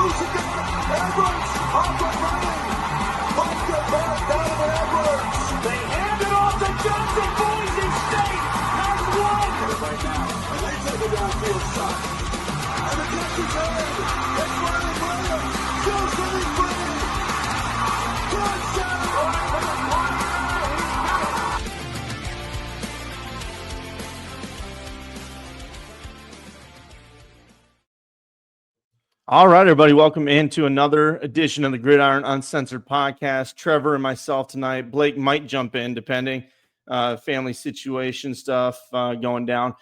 Loose again. Edwards off the running. Puts it back down to Edwards. They hand it off to Johnson. Boise State has won. Right now. And they take a downfield shot. And the catch is made. It's Riley Williams. Still sitting free. Touchdown. All right, everybody, welcome into another edition of the Gridiron Uncensored podcast. Trevor and myself tonight. Blake might jump in, depending. Family situation stuff going down.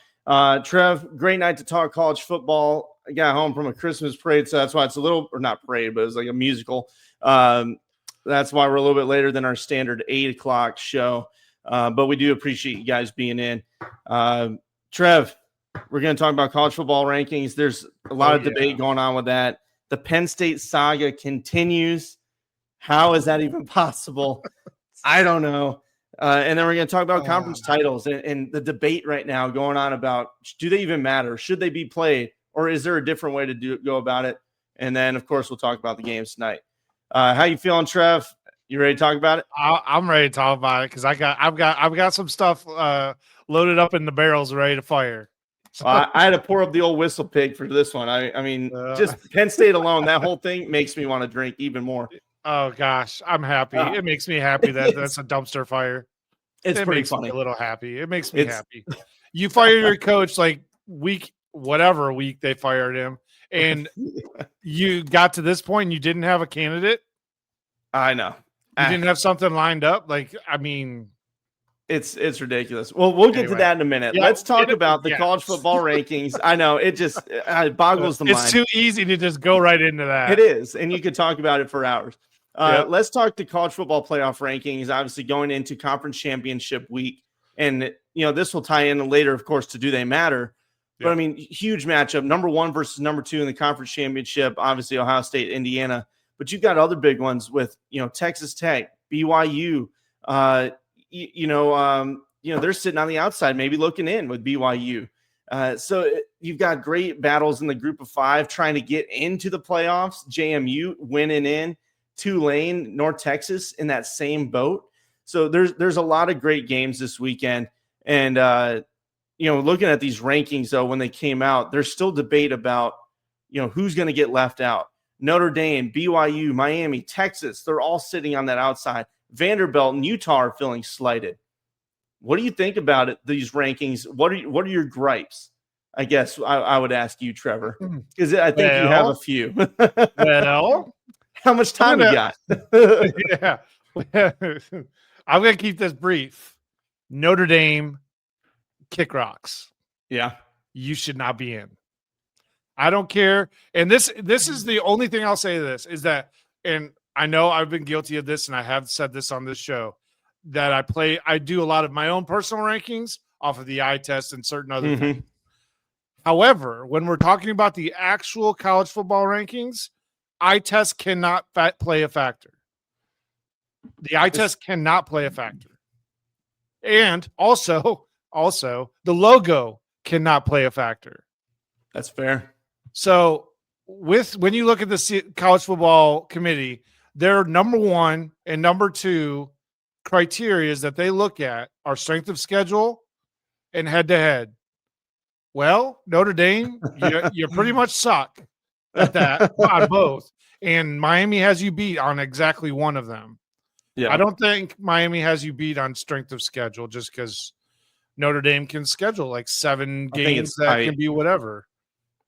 Trev, great night to talk college football. I got home from a Christmas parade, so that's why it's a little, or not parade, but it was like a musical. That's why we're a little bit later than our standard 8 o'clock show. But we do appreciate you guys being in. Trev, we're going to talk about college football rankings. There's a lot of debate going on with that. The Penn State saga continues. How is that even possible? I don't know. And then we're going to talk about conference titles and the debate right now going on about, do they even matter? Should they be played? Or is there a different way to go about it? And then, of course, we'll talk about the games tonight. How you feeling, Trev? You ready to talk about it? I'm ready to talk about it because I've got some stuff loaded up in the barrels ready to fire. I had to pour up the old whistle pig for this one. I mean, just Penn State alone, that whole thing makes me want to drink even more. Oh gosh, I'm happy. It makes me happy that that's a dumpster fire. It pretty makes funny. Me a little happy. It makes me happy. You fired your coach like whatever week they fired him, and you got to this point and you didn't have a candidate. I know. You didn't have something lined up. Like, I mean, it's ridiculous. Well, we'll get to that in a minute. Yeah, let's talk about the college football rankings. I know it just it boggles the mind. It's too easy to just go right into that. It is, and you could talk about it for hours. Let's talk the college football playoff rankings. Obviously, going into conference championship week, and this will tie in later, of course, to do they matter. But I mean, huge matchup: number 1 versus number 2 in the conference championship. Obviously, Ohio State, Indiana, but you've got other big ones with Texas Tech, BYU. They're sitting on the outside, maybe looking in with BYU. So you've got great battles in the group of 5 trying to get into the playoffs. JMU winning in, Tulane, North Texas in that same boat. So there's a lot of great games this weekend. And, looking at these rankings, though, when they came out, there's still debate about, who's going to get left out. Notre Dame, BYU, Miami, Texas, they're all sitting on that outside. Vanderbilt and Utah are feeling slighted. What do you think about it, these rankings? What are your gripes? I guess I would ask you, Trevor, because I think you have a few. Well, how much time you got? Yeah. I'm going to keep this brief. Notre Dame kick rocks. Yeah. You should not be in. I don't care. And this is the only thing I'll say to this is that, and I know I've been guilty of this, and I have said this on this show, that I do a lot of my own personal rankings off of the eye test and certain other things. However, when we're talking about the actual college football rankings, eye test cannot play a factor. The eye test cannot play a factor. And also the logo cannot play a factor. That's fair. So when you look at the college football committee, their number 1 and number 2 criteria that they look at are strength of schedule and head-to-head. Well, Notre Dame, you pretty much suck at that on both. And Miami has you beat on exactly one of them. Yeah. I don't think Miami has you beat on strength of schedule just because Notre Dame can schedule like 7 games that can be whatever.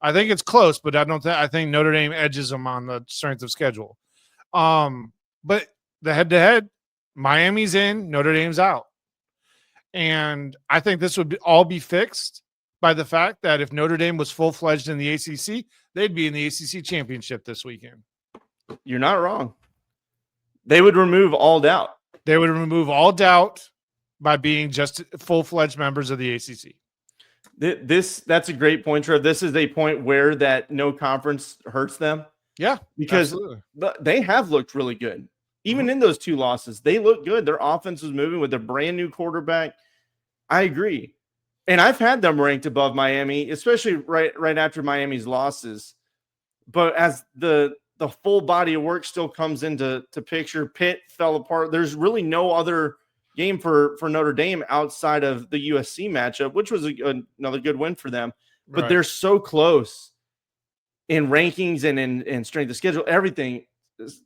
I think it's close, but I think Notre Dame edges them on the strength of schedule. But the head-to-head, Miami's in, Notre Dame's out. And I think this would all be fixed by the fact that if Notre Dame was full-fledged in the ACC, they'd be in the ACC championship this weekend. You're not wrong. They would remove all doubt. They would remove all doubt by being just full-fledged members of the ACC. That's a great point, Trev. This is a point where that no conference hurts them. Yeah, because they have looked really good. Even in those 2 losses, they look good. Their offense was moving with a brand new quarterback. I agree. And I've had them ranked above Miami, especially right after Miami's losses. but as the full body of work still comes into picture, Pitt fell apart. There's really no other game for Notre Dame outside of the USC matchup, which was another good win for them. But they're so close in rankings and in strength of schedule, everything.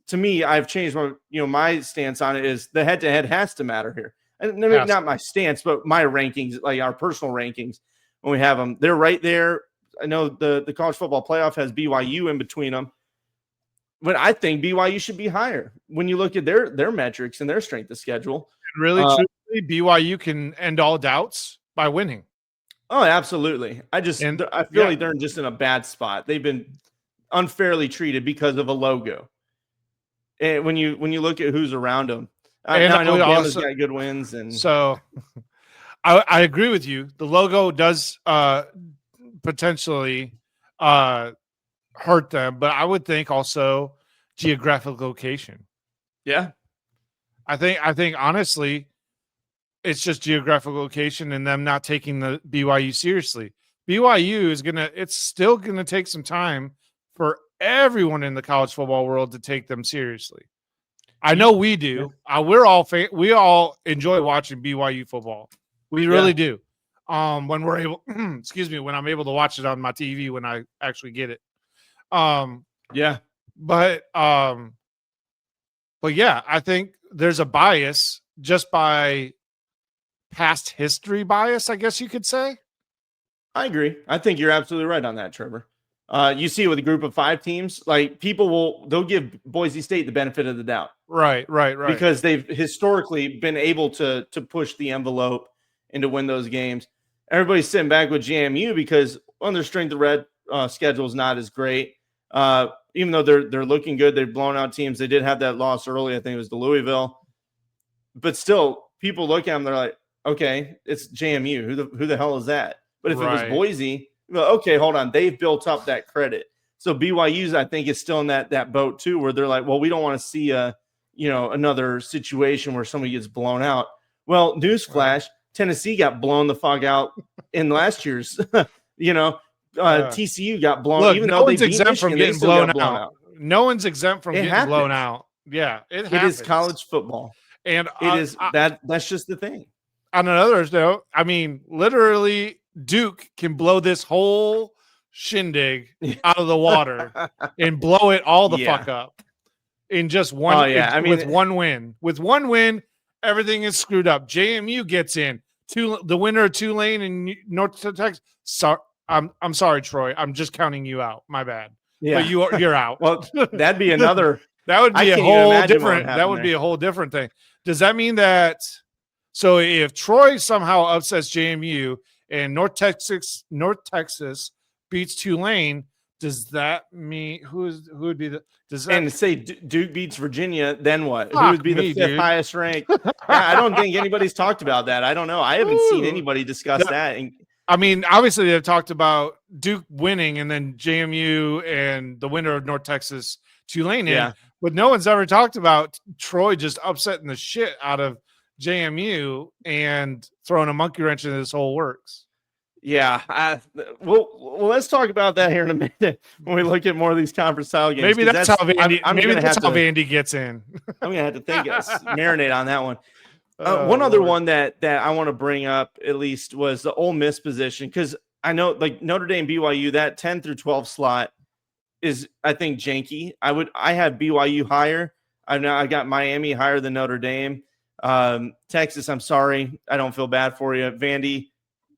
To me, I've changed my stance on it is the head-to-head has to matter here. And not my stance, but my rankings, like our personal rankings when we have them. They're right there. I know the college football playoff has BYU in between them, but I think BYU should be higher when you look at their metrics and their strength of schedule. And really, truthfully, BYU can end all doubts by winning. Oh, absolutely. I feel like they're just in a bad spot. They've been unfairly treated because of a logo. And when you look at who's around them, I know Bama's got good wins, and so I agree with you. The logo does potentially hurt them, but I would think also geographic location. Yeah, I think honestly, it's just geographic location and them not taking the BYU seriously. BYU it's still gonna take some time for everyone in the college football world to take them seriously. I know we do. We all enjoy watching BYU football. We really do. When we're able, when I'm able to watch it on my TV when I actually get it. But yeah, I think there's a bias just by past history bias, I guess you could say. I agree. I think you're absolutely right on that, Trevor. You see with a group of 5 teams, like they'll give Boise State the benefit of the doubt. Right. Because they've historically been able to push the envelope and to win those games. Everybody's sitting back with JMU because their strength of red schedule is not as great. Even though they're looking good, they've blown out teams. They did have that loss early. I think it was to Louisville. But still, people look at them, they're like, okay, it's JMU. Who the hell is that? But if it was Boise, well, okay, hold on. They've built up that credit. So BYU's, I think, is still in that boat too, where they're like, well, we don't want to see another situation where somebody gets blown out. Well, newsflash, Tennessee got blown the fuck out in last year's. TCU got blown. Look, even no though one's they beat exempt Michigan, from getting blown out. No one's exempt from getting happens. blown out. Yeah, it is college football, and it is that's just the thing. On another note, I mean, literally, Duke can blow this whole shindig out of the water and blow it all the fuck up in just one. With one win. With one win, everything is screwed up. JMU gets in. The winner of Tulane and North Texas. I'm sorry, Troy. I'm just counting you out. My bad. Yeah, but you're out. Well, that'd be another. That would be a whole different. That would be a whole different thing. Does that mean that? So if Troy somehow upsets JMU and North Texas beats Tulane, does that mean who would be the? And say Duke beats Virginia, then what? Who would be the 5th highest ranked? I don't think anybody's talked about that. I don't know. I haven't seen anybody discuss that. I mean, obviously they've talked about Duke winning and then JMU and the winner of North Texas Tulane. But no one's ever talked about Troy just upsetting the shit out of JMU and throwing a monkey wrench into this whole works. Yeah, well, let's talk about that here in a minute when we look at more of these conference style games. Maybe that's how Vandy gets in. I'm gonna have to marinate on that one. One other one that I want to bring up at least was the Ole Miss position, because I know like Notre Dame, BYU, that 10 through 12 slot is, I think, janky. I have BYU higher. I got Miami higher than Notre Dame. Texas, I'm sorry, I don't feel bad for you. Vandy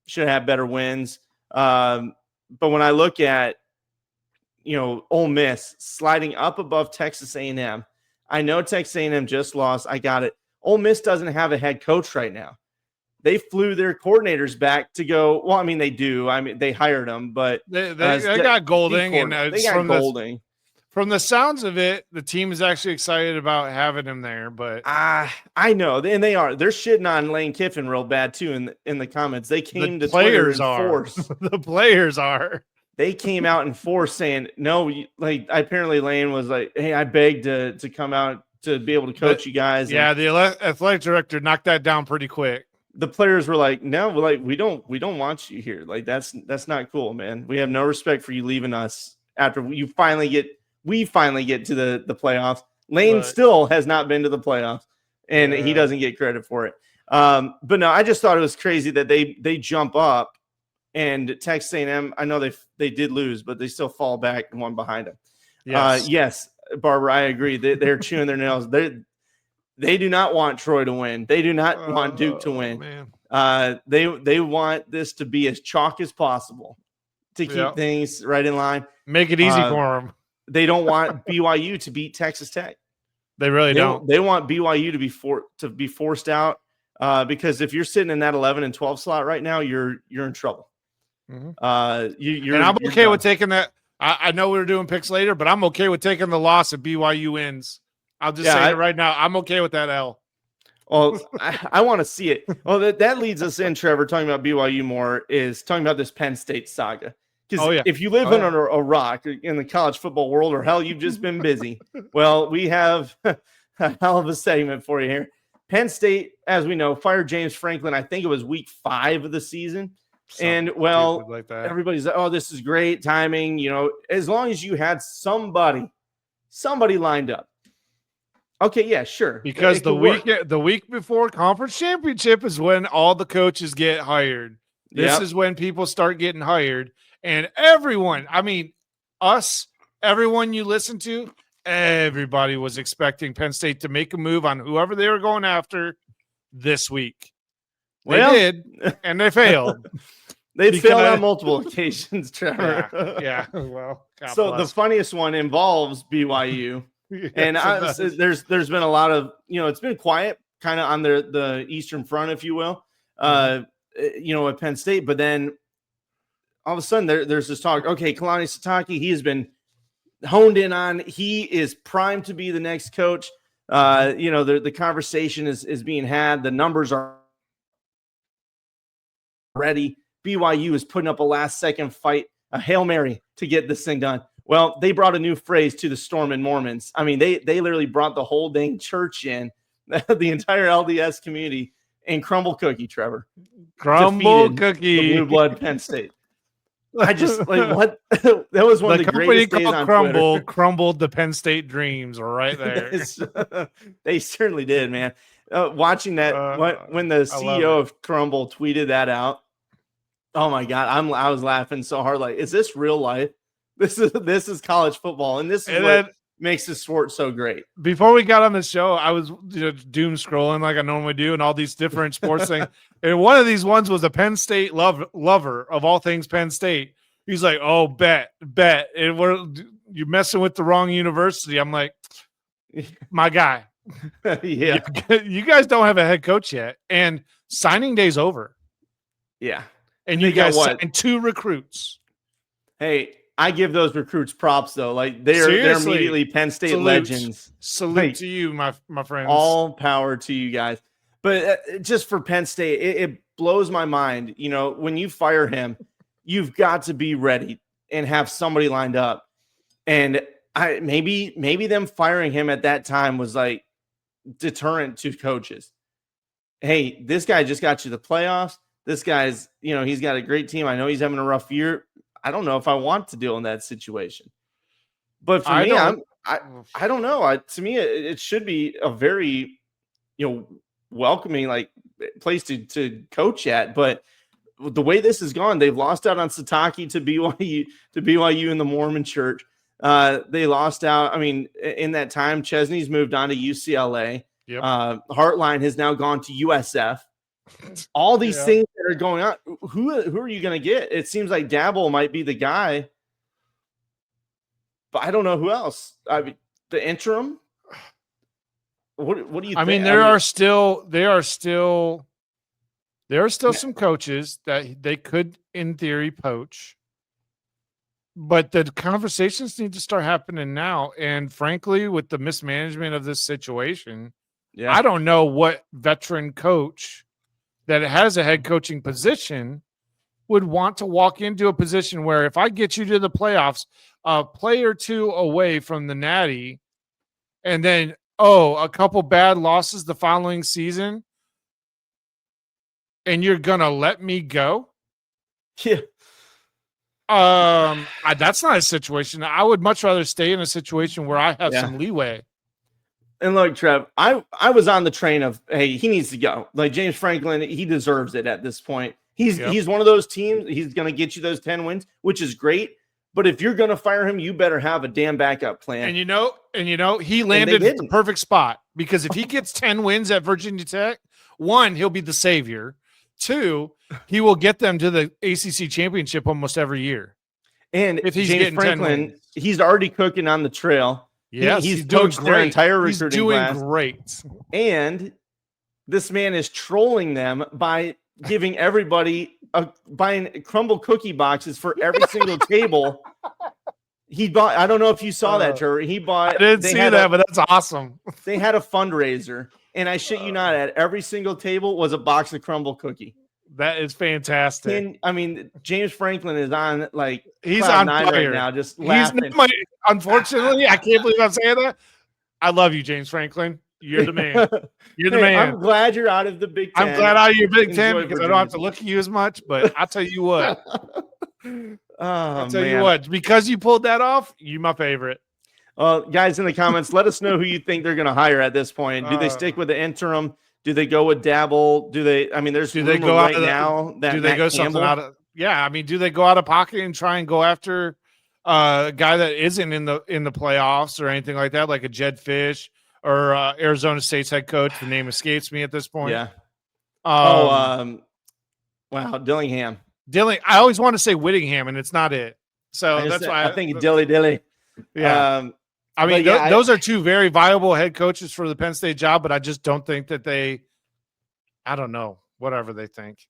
should have better wins. But when I look at Ole Miss sliding up above Texas A&M, I know Texas A&M just lost. I got it. Ole Miss doesn't have a head coach right now. They flew their coordinators back to go. Well, I mean, they do. I mean, they hired them, but they got Golding, and they got Golding. From the sounds of it, the team is actually excited about having him there. But I know, and they are. They're shitting on Lane Kiffin real bad too in the comments. They came to Twitter in force. The players are. They came out in force saying no. Like apparently Lane was like, "Hey, I begged to come out to be able to coach you guys." Yeah, the athletic director knocked that down pretty quick. The players were like, "No, like we don't want you here. Like that's not cool, man. We have no respect for you leaving us after we finally get to the playoffs. Lane Right. still has not been to the playoffs, and he Yeah. doesn't get credit for it. But no, I just thought it was crazy that they jump up, and Texas A&M, I know they did lose, but they still fall back and one behind them. Yes, Barbara, I agree. They're chewing their nails. They do not want Troy to win. They do not want Duke to win. Man. They want this to be as chalk as possible to keep things right in line. Make it easy for them. They don't want BYU to beat Texas Tech. They really don't. They want BYU to be forced out because if you're sitting in that 11 and 12 slot right now, you're in trouble. Mm-hmm. And I'm okay with taking that. I know we were doing picks later, but I'm okay with taking the loss if BYU wins. I'll just say it right now. I'm okay with that L. Well, I want to see it. Well, that leads us in, Trevor, talking about BYU more, is talking about this Penn State saga. Because if you live under a rock in the college football world, or hell, you've just been busy. Well, we have a hell of a segment for you here. Penn State, as we know, fired James Franklin. I think it was week 5 of the season. And everybody's like, oh, this is great timing. You know, as long as you had somebody lined up. Okay, yeah, sure. Because the week before conference championship is when all the coaches get hired. This is when people start getting hired. And everyone, I mean, everyone you listen to, everybody was expecting Penn State to make a move on whoever they were going after this week. They did, and they failed. They failed on multiple occasions, Trevor. Yeah. Well, God so bless. The funniest one involves BYU. And there's been a lot of, it's been quiet kind of on the Eastern Front, if you will, at Penn State. But then all of a sudden there's this talk. Okay, Kalani Sitake, he has been honed in on. He is primed to be the next coach. The conversation is being had. The numbers are ready. BYU is putting up a last-second fight, a Hail Mary to get this thing done. Well, they brought a new phrase to the Storm and Mormons. I mean, they literally brought the whole dang church in, the entire LDS community, and Crumble Cookie, Trevor. Crumble Cookie. The Blue Blood Penn State. I just, what? That was one of the greatest days on Crumble Twitter. Crumbled the Penn State dreams right there. They certainly did, man. Watching that, when the CEO of Crumble tweeted that out, oh my God, I was laughing so hard. Like, is this real life? This is college football, and this is what makes this sport so great. Before we got on the show, I was doom scrolling like I normally do, and all these different sports things. And one of these ones was a Penn State lover of all things Penn State. He's like, "Oh, bet, and you're messing with the wrong university." I'm like, "My guy, yeah, you guys don't have a head coach yet, and signing day's over." Yeah, and you guys signed 2 recruits. Hey, I give those recruits props though. Like they're immediately Penn State legends. Salute to you, my friends. All power to you guys. But just for Penn State, it blows my mind. When you fire him, you've got to be ready and have somebody lined up. And maybe them firing him at that time was like deterrent to coaches. Hey, this guy just got you the playoffs. This guy's, he's got a great team. I know he's having a rough year. I don't know if I want to deal in that situation. But for me, I don't know. To me, it should be a very, welcoming place to coach at. But the way this has gone, they've lost out on Sitake to BYU in the Mormon Church. They lost out. I mean, in that time, Chesney's moved on to UCLA. Yep. Hartline has now gone to USF. All these things that are going on. Who are you going to get? It seems like Dabble might be the guy, but I don't know who else. I mean, the interim. What do you think? I mean, there are still some coaches that they could, in theory, poach. But the conversations need to start happening now. And frankly, with the mismanagement of this situation, I don't know what veteran coach that has a head coaching position would want to walk into a position where if I get you to the playoffs, a play or 2 away from the Natty, and then, a couple bad losses the following season, and you're going to let me go? Yeah. That's not a situation. I would much rather stay in a situation where I have some leeway. And look, Trev, I was on the train of, hey, he needs to go. Like James Franklin, he deserves it at this point. He's one of those teams. He's going to get you those 10 wins, which is great. But if you're going to fire him, you better have a damn backup plan. And you know, he landed at the perfect spot, because if he gets 10 wins at Virginia Tech, 1, he'll be the savior. 2, he will get them to the ACC championship almost every year. And if he's James Franklin, he's already cooking on the trail. Yes, he's doing their entire recruiting class. He's doing great. And this man is trolling them by giving everybody buying crumble cookie boxes for every single table. He bought, I don't know if you saw that, Trevor. He bought, I didn't see that, but that's awesome. They had a fundraiser, and I shit you not, at every single table was a box of crumble cookie. That is fantastic. And I mean, James Franklin is on, like, he's on fire right now, just laughing. Unfortunately, I can't believe I'm saying that. I love you, James Franklin. You're the man. You're the man. I'm glad you're out of the Big Ten. I'm glad out of your Big Ten, because I don't have to look at you as much. But I'll tell you what. I'll tell you what. Because you pulled that off, you're my favorite. Guys in the comments, let us know who you think they're going to hire at this point. Do they stick with the interim? Do they go with Dabble? Do they? I mean, there's do they go right out now that do they Matt go Campbell, something out of? Yeah, I mean, do they go out of pocket and try and go after a guy that isn't in the playoffs or anything like that, like a Jed Fish or Arizona State's head coach? The name escapes me at this point. Yeah. Wow, Dillingham. I always want to say Whittingham, and it's not it. So that's why I think Dilly. Yeah. I mean, those are 2 very viable head coaches for the Penn State job, but I just don't think that I don't know, whatever they think.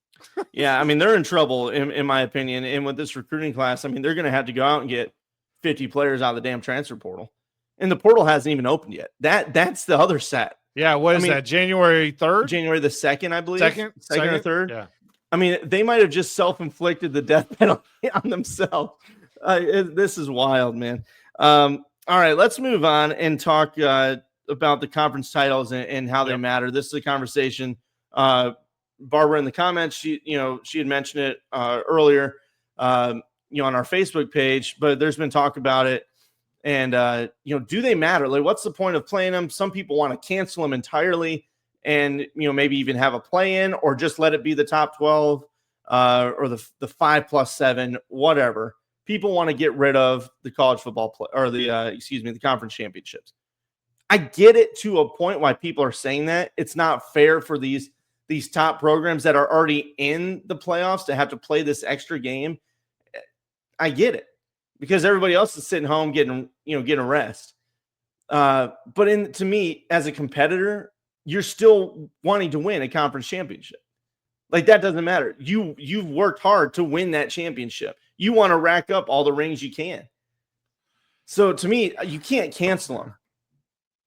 Yeah, I mean, they're in trouble, in my opinion. And with this recruiting class, I mean, they're going to have to go out and get 50 players out of the damn transfer portal. And the portal hasn't even opened yet. That's the other set. Yeah, what is that, January 3rd? January the 2nd, I believe. Second or 3rd? Yeah. I mean, they might have just self-inflicted the death penalty on themselves. This is wild, man. All right, let's move on and talk about the conference titles and how they matter. This is a conversation. Barbara in the comments, she had mentioned it earlier, on our Facebook page, but there's been talk about it. And, do they matter? Like, what's the point of playing them? Some people want to cancel them entirely and, maybe even have a play-in, or just let it be the top 12 or the 5+7, whatever. People want to get rid of the college football the conference championships. I get it to a point why people are saying that. It's not fair for these top programs that are already in the playoffs to have to play this extra game. I get it, because everybody else is sitting home getting a rest. But to me, as a competitor, you're still wanting to win a conference championship. Like, that doesn't matter. You've worked hard to win that championship. You want to rack up all the rings you can. So to me, you can't cancel them.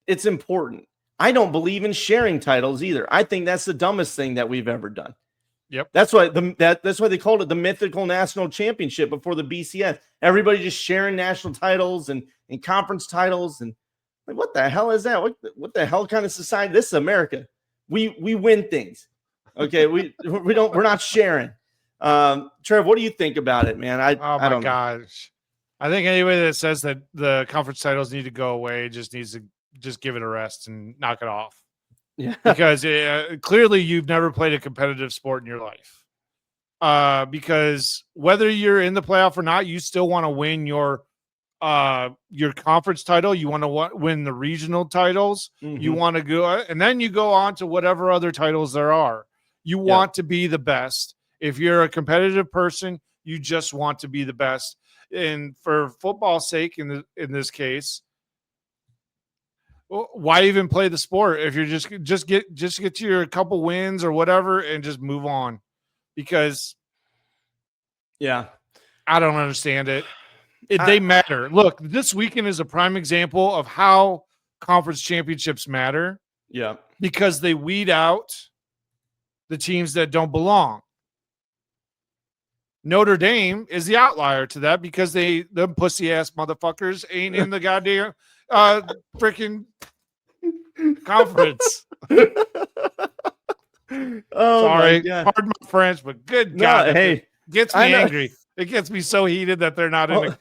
It's important. I don't believe in sharing titles either. I think that's the dumbest thing that we've ever done. Yep. That's why that's why they called it the mythical national championship before the BCS. Everybody just sharing national titles and conference titles, and like, what the hell is that? What the hell kind of society? This is America. We win things. Okay, we're not sharing. Trev, what do you think about it, man? I don't know. Gosh. I think anybody that says that the conference titles need to go away just needs to just give it a rest and knock it off. Yeah. Because clearly you've never played a competitive sport in your life. Because whether you're in the playoff or not, you still want to win your conference title. You want to win the regional titles. Mm-hmm. You want to go, and then you go on to whatever other titles there are. You want to be the best. If you're a competitive person, you just want to be the best. And for football's sake, in this case, why even play the sport if you're just get to your couple wins or whatever and just move on? Because I don't understand it. They matter. Look, this weekend is a prime example of how conference championships matter. Yeah, because they weed out the teams that don't belong. Notre Dame is the outlier to that because the pussy ass motherfuckers ain't in the goddamn freaking conference. Sorry, pardon my French, but good God, hey, gets me angry. It gets me so heated that they're not in a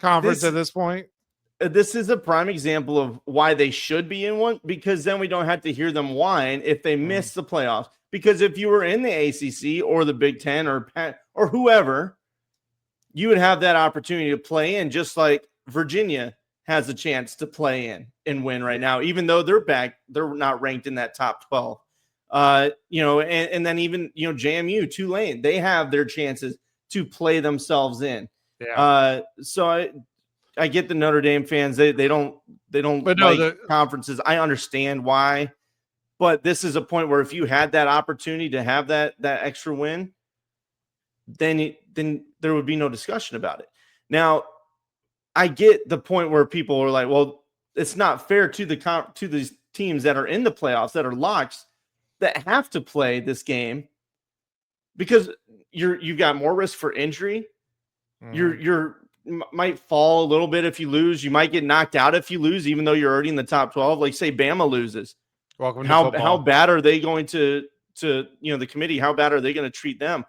conference at this point. This is a prime example of why they should be in one, because then we don't have to hear them whine if they miss the playoffs. Because if you were in the ACC or the Big Ten or whoever, you would have that opportunity to play in, just like Virginia has a chance to play in and win right now, even though they're not ranked in that top 12. And then even, JMU, Tulane, they have their chances to play themselves in. Yeah. So I get the Notre Dame fans. They don't like conferences. I understand why, but this is a point where if you had that opportunity to have that extra win, then there would be no discussion about it. Now, I get the point where people are like, well, it's not fair to these teams that are in the playoffs, that are locks, that have to play this game, because you've got more risk for injury. You're might fall a little bit if you lose. You might get knocked out if you lose, even though you're already in the top 12. Like, say Bama loses. Welcome to football. How bad are they going to the committee? How bad are they going to treat them?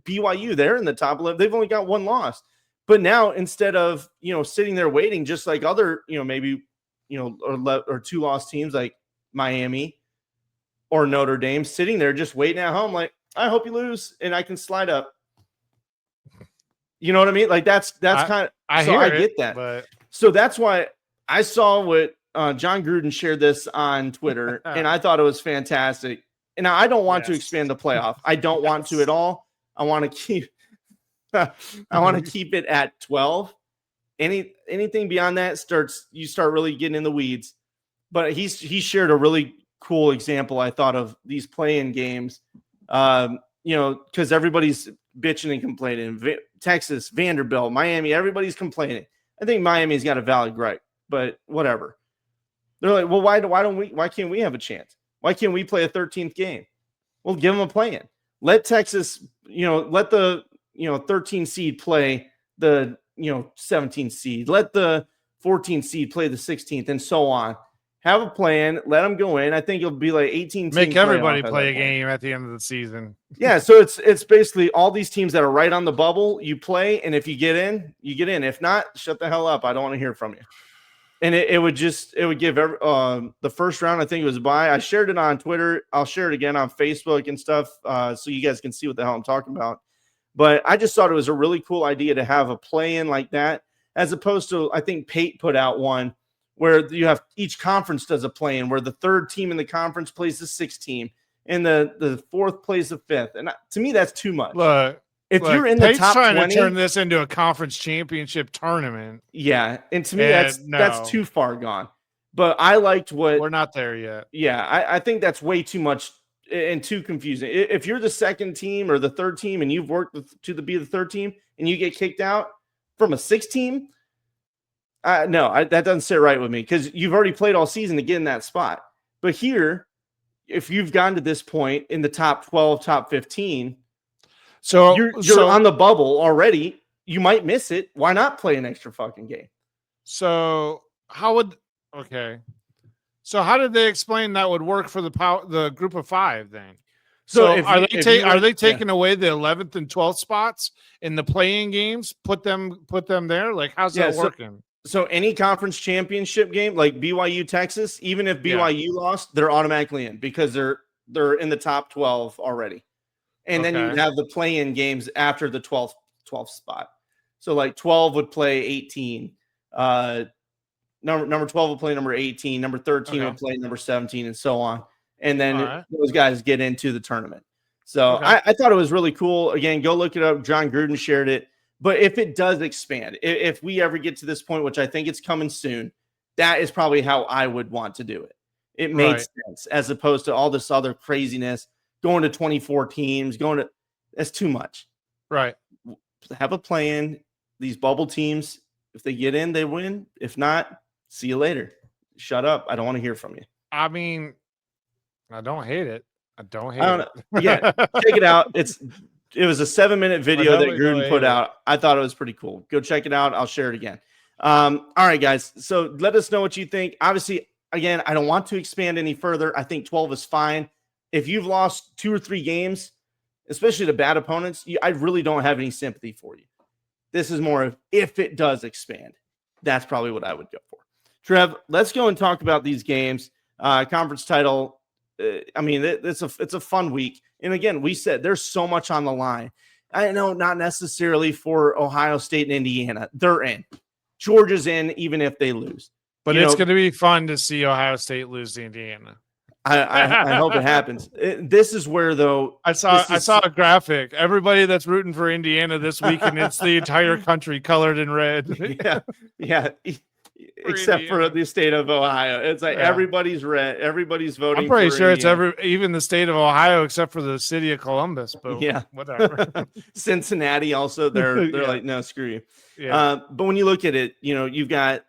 BYU, they're in the top 11. They've only got one loss. But now, instead of, sitting there waiting, just like other, maybe, or two loss teams like Miami or Notre Dame, sitting there just waiting at home, like, I hope you lose and I can slide up. You know what I mean? Like, that's kind of, I get that. But... So that's why I saw what John Gruden shared this on Twitter, and I thought it was fantastic. And now I don't want to expand the playoff. I don't want to at all. I want to keep it at 12. Anything beyond that you start really getting in the weeds. But he shared a really cool example, I thought, of these play-in games. Because everybody's bitching and complaining. Texas, Vanderbilt, Miami, everybody's complaining. I think Miami's got a valid gripe, but whatever. They're like, well, why can't we have a chance? Why can't we play a 13th game? Well, give them a play-in. Let Texas, let the 13 seed play the 17 seed. Let the 14 seed play the 16th, and so on. Have a plan. Let them go in. I think it'll be like 18. Make everybody play a game at the end of the season. Yeah, so it's basically all these teams that are right on the bubble. You play, and if you get in, you get in. If not, shut the hell up. I don't want to hear from you. And it would give the first round. I think it was bye. I shared it on Twitter. I'll share it again on Facebook and stuff, so you guys can see what the hell I'm talking about. But I just thought it was a really cool idea to have a play-in like that, as opposed to, I think Pate put out one where you have each conference does a play-in, where the third team in the conference plays the sixth team, and the fourth plays the fifth. And to me, that's too much. If you're in the top 20, trying to turn this into a conference championship tournament. Yeah, and to me, that's too far gone. But I liked what we're not there yet. Yeah, I think that's way too much and too confusing. If you're the second team or the third team and you've worked be the third team and you get kicked out from a sixth team, that doesn't sit right with me, because you've already played all season to get in that spot. But here, if you've gotten to this point in the top 12, top 15, so you're on the bubble already, you might miss it. Why not play an extra fucking game? So how did they explain that would work for the group of five then? So are they taking away the 11th and 12th spots in the playing games? Put them there? Like, how's that working? So any conference championship game, like BYU, Texas, even if BYU lost, they're automatically in, because they're in the top 12 already. And then you have the play-in games after the 12th spot. So like 12 would play 18. Number 12 would play number 18. Number 13 would play number 17, and so on. And then those guys get into the tournament. So I thought it was really cool. Again, go look it up. John Gruden shared it. But if it does expand, if we ever get to this point, which I think it's coming soon, that is probably how I would want to do it. It made sense, as opposed to all this other craziness, going to 24 teams, that's too much. Right. Have a play-in. These bubble teams, if they get in, they win. If not, see you later. Shut up. I don't want to hear from you. I mean, I don't hate it. Yeah, check it out. It was a 7-minute video that Gruden put out. I thought it was pretty cool. Go check it out. I'll share it again. All right, guys. So let us know what you think. Obviously, again, I don't want to expand any further. I think 12 is fine. If you've lost 2 or 3 games, especially to bad opponents, I really don't have any sympathy for you. This is more of if it does expand. That's probably what I would go for. Trev, let's go and talk about these games. Conference title. I mean, it's a fun week. And again, we said there's so much on the line. I know not necessarily for Ohio State and Indiana. They're in. Georgia's in, even if they lose. But it's going to be fun to see Ohio State lose to Indiana. I hope it happens. This is where, though, I saw a graphic. Everybody that's rooting for Indiana this week, and it's the entire country colored in red. Yeah. Except for the state of Ohio. It's like everybody's red. Everybody's voting. I'm pretty sure Indiana. It's even the state of Ohio, except for the city of Columbus. But whatever. Cincinnati also. They're like, no, screw you. Yeah. But when you look at it, you've got,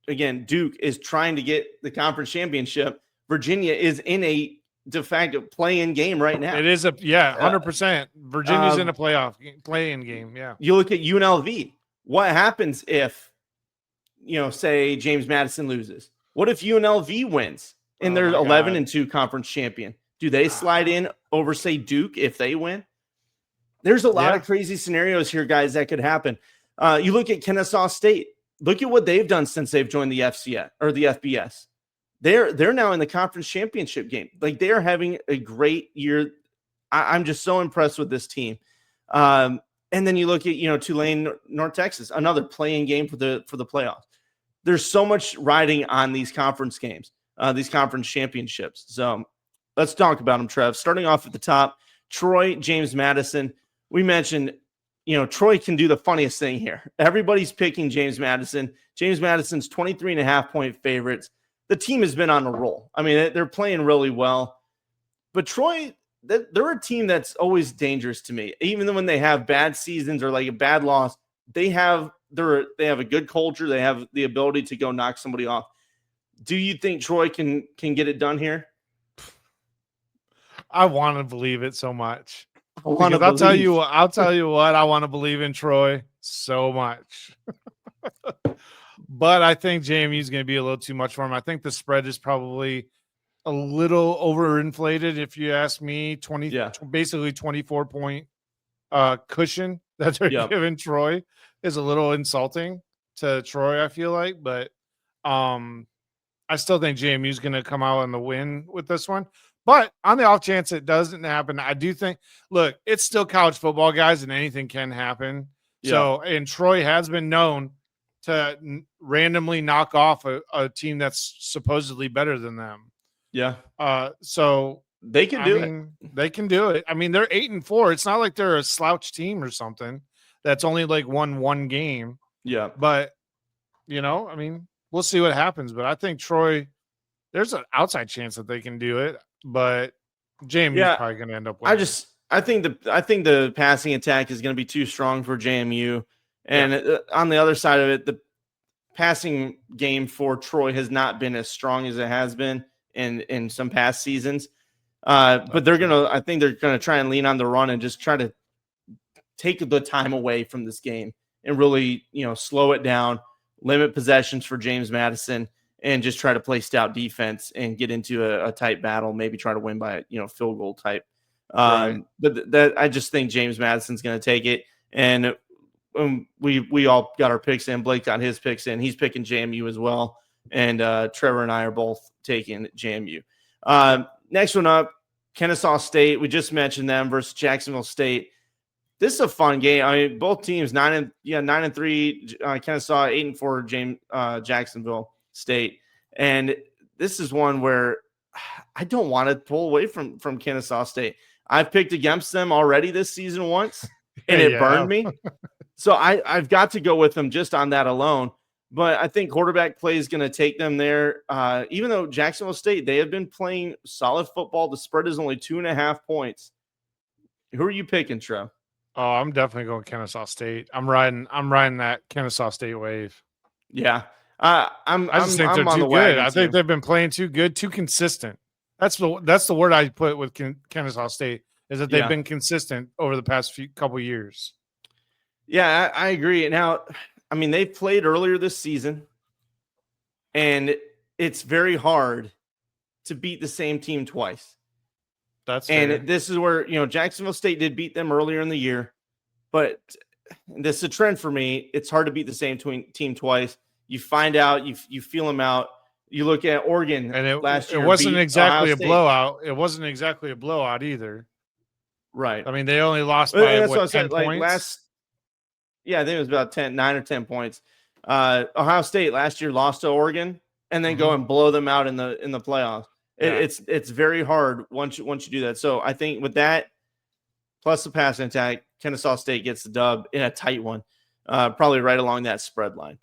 again, Duke is trying to get the conference championship. Virginia is in a de facto play-in game right now. It is 100%. Virginia's in a play-in game. Yeah. You look at UNLV. What happens if, say James Madison loses? What if UNLV wins and they're 11-2 conference champion? Do they slide in over, say, Duke if they win? There's a lot of crazy scenarios here, guys, that could happen. You look at Kennesaw State. Look at what they've done since they've joined the FCS or the FBS. They're now in the conference championship game. Like, they are having a great year. I'm just so impressed with this team. And then you look at Tulane, North Texas, another playing game for the playoffs. There's so much riding on these conference games, these conference championships. So let's talk about them, Trev. Starting off at the top, Troy, James Madison. We mentioned, Troy can do the funniest thing here. Everybody's picking James Madison. James Madison's 23.5-point favorites. The team has been on a roll. I mean, they're playing really well. But Troy, they're a team that's always dangerous to me. Even when they have bad seasons or like a bad loss, they have a good culture. They have the ability to go knock somebody off. Do you think Troy can get it done here? I want to believe it so much. I'll tell you what, I want to believe in Troy so much. But I think JMU's going to be a little too much for him. I think the spread is probably a little overinflated, if you ask me. Basically 24-point cushion that they're giving Troy is a little insulting to Troy, I feel like. But I still think JMU's going to come out on the win with this one. But on the off chance it doesn't happen, I do think, look, it's still college football, guys, and anything can happen. Yeah. So, and Troy has been known to randomly knock off a team that's supposedly better than them. Yeah. So they can do it. They can do it. I mean, they're 8-4. It's not like they're a slouch team or something that's only like won one game. Yeah. But, I mean, we'll see what happens. But I think Troy, there's an outside chance that they can do it. But JMU is probably going to end up winning. I think the passing attack is going to be too strong for JMU. And on the other side of it, the passing game for Troy has not been as strong as it has been in some past seasons. But I think they're going to try and lean on the run and just try to take the time away from this game and really, slow it down, limit possessions for James Madison, and just try to play stout defense and get into a tight battle, maybe try to win by, field goal type. But that I just think James Madison's going to take it. And we all got our picks in. Blake got his picks in. He's picking JMU as well. And Trevor and I are both taking JMU. Next one up, Kennesaw State. We just mentioned them versus Jacksonville State. This is a fun game. I mean, both teams 9-3. Kennesaw 8-4. Jacksonville State. And this is one where I don't want to pull away from Kennesaw State. I've picked against them already this season once, and it burned me. So I've got to go with them just on that alone. But I think quarterback play is going to take them there. Even though Jacksonville State, they have been playing solid football. The spread is only 2.5 points. Who are you picking, Trev? Oh, I'm definitely going Kennesaw State. I'm riding that Kennesaw State wave. Yeah. I just think they're too good. I think they've been playing too good, too consistent. That's the word I put with Kennesaw State, is that they've been consistent over the past couple years. Yeah, I agree. Now, I mean, they played earlier this season, and it's very hard to beat the same team twice. That's fair. And this is where, Jacksonville State did beat them earlier in the year, but this is a trend for me. It's hard to beat the same team twice. You find out, you feel them out. You look at Oregon And last year. It wasn't exactly a State. blowout. It wasn't exactly a blowout either. Right. I mean, they only lost by what, 10 points? I think it was about 9 or 10 points. Ohio State last year lost to Oregon and then go and blow them out in the playoffs. It's very hard once you do that. So I think with that, plus the passing attack, Kennesaw State gets the dub in a tight one, probably right along that spread line.